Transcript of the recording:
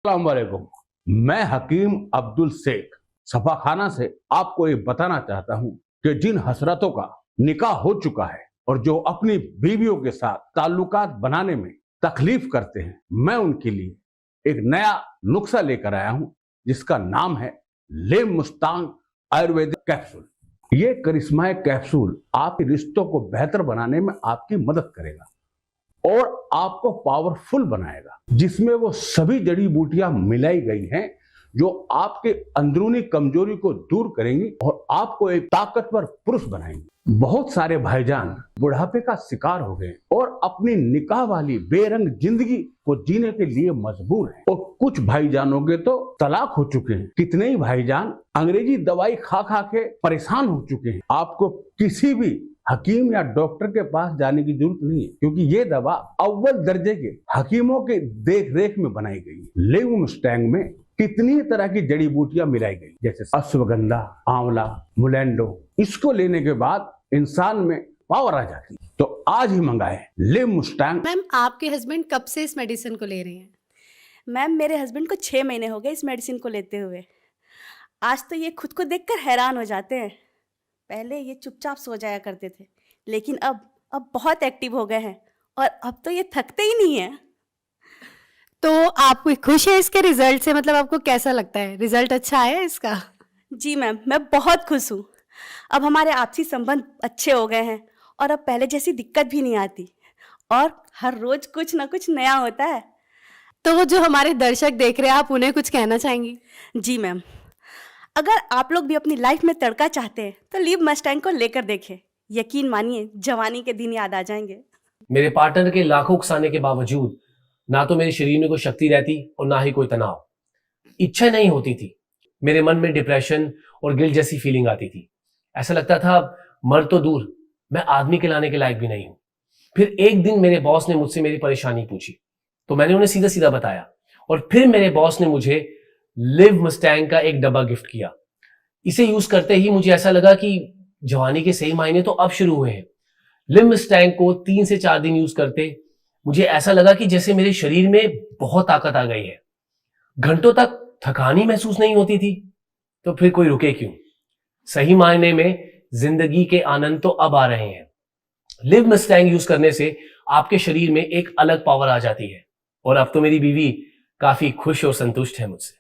अस्सलाम वालेकुम। मैं हकीम अब्दुल शेख सफाखाना से आपको ये बताना चाहता हूं कि जिन हसरतों का निकाह हो चुका है और जो अपनी बीवियों के साथ ताल्लुकात बनाने में तकलीफ करते हैं, मैं उनके लिए एक नया नुस्खा लेकर आया हूं जिसका नाम है लिव मुस्तांग आयुर्वेदिक कैप्सूल। ये करिश्माई कैप्सूल आपके रिश्तों को बेहतर बनाने में आपकी मदद करेगा और आपको पावरफुल बनाएगा, जिसमें वो सभी जड़ी बूटियां मिलाई गई हैं जो आपके अंदरूनी कमजोरी को दूर करेंगी और आपको एक ताकतवर पुरुष बनाएंगी। बहुत सारे भाईजान बुढ़ापे का शिकार हो गए और अपनी निकाह वाली बेरंग जिंदगी को जीने के लिए मजबूर हैं और कुछ भाईजानों के तो तलाक हो चुके हैं। कितने ही भाईजान अंग्रेजी दवाई खा खा के परेशान हो चुके हैं। आपको किसी भी हकीम या डॉक्टर के पास जाने की जरूरत नहीं है, क्योंकि ये दवा अव्वल दर्जे के हकीमों के देख रेख में बनाई गई है। लिव मुस्टैंग में कितनी तरह की जड़ी बूटियां मिलाई गई, जैसे अश्वगंधा, आंवला, मुलेंडो। इसको लेने के बाद इंसान में पावर आ जाती है। तो आज ही मंगाए लिव मुस्टैंग। मैम, आपके हस्बैंड कब से इस मेडिसिन को ले रहे हैं? मैम, मेरे हस्बैंड को 6 महीने हो गए इस मेडिसिन को लेते हुए। आज तो ये खुद को देखकर हैरान हो जाते हैं। पहले ये चुपचाप सो जाया करते थे, लेकिन अब बहुत एक्टिव हो गए हैं और अब तो ये थकते ही नहीं है। तो आप खुश है इसके रिजल्ट से? मतलब आपको कैसा लगता है, रिजल्ट अच्छा आया इसका? जी मैम, मैं बहुत खुश हूँ। अब हमारे आपसी संबंध अच्छे हो गए हैं और अब पहले जैसी दिक्कत भी नहीं आती और हर रोज कुछ ना कुछ नया होता है। तो जो हमारे दर्शक देख रहे हैं, आप उन्हें कुछ कहना चाहेंगी? जी मैम, अगर आप लोग भी अपनी लाइफ में तड़का चाहते हैं तो लिव मस्टैंग को लेकर देखें। यकीन मानिए, जवानी के दिन याद आ जाएंगे। मेरे पार्टनर के लाखों उकसाने के बावजूद ना तो मेरे शरीर में कोई शक्ति रहती और ना ही कोई तनाव। इच्छा नहीं होती थी। मेरे मन में डिप्रेशन और गिल्ट जैसी फीलिंग आती थी। ऐसा लगता था मर तो दूर, मैं आदमी कहलाने के लायक भी नहीं हूं। फिर एक दिन मेरे बॉस ने मुझसे मेरी परेशानी पूछी तो मैंने उन्हें सीधा सीधा बताया और फिर मेरे बॉस ने मुझे लिव मस्टैंग का एक डब्बा गिफ्ट किया। इसे यूज करते ही मुझे ऐसा लगा कि जवानी के सही मायने तो अब शुरू हुए हैं। लिव मस्टैंग को 3 से 4 दिन यूज करते मुझे ऐसा लगा कि जैसे मेरे शरीर में बहुत ताकत आ गई है। घंटों तक थकान ही महसूस नहीं होती थी। तो फिर कोई रुके क्यों? सही मायने में जिंदगी के आनंद तो अब आ रहे हैं। लिव मस्टैंग यूज करने से आपके शरीर में एक अलग पावर आ जाती है और अब तो मेरी बीवी काफी खुश और संतुष्ट है मुझसे।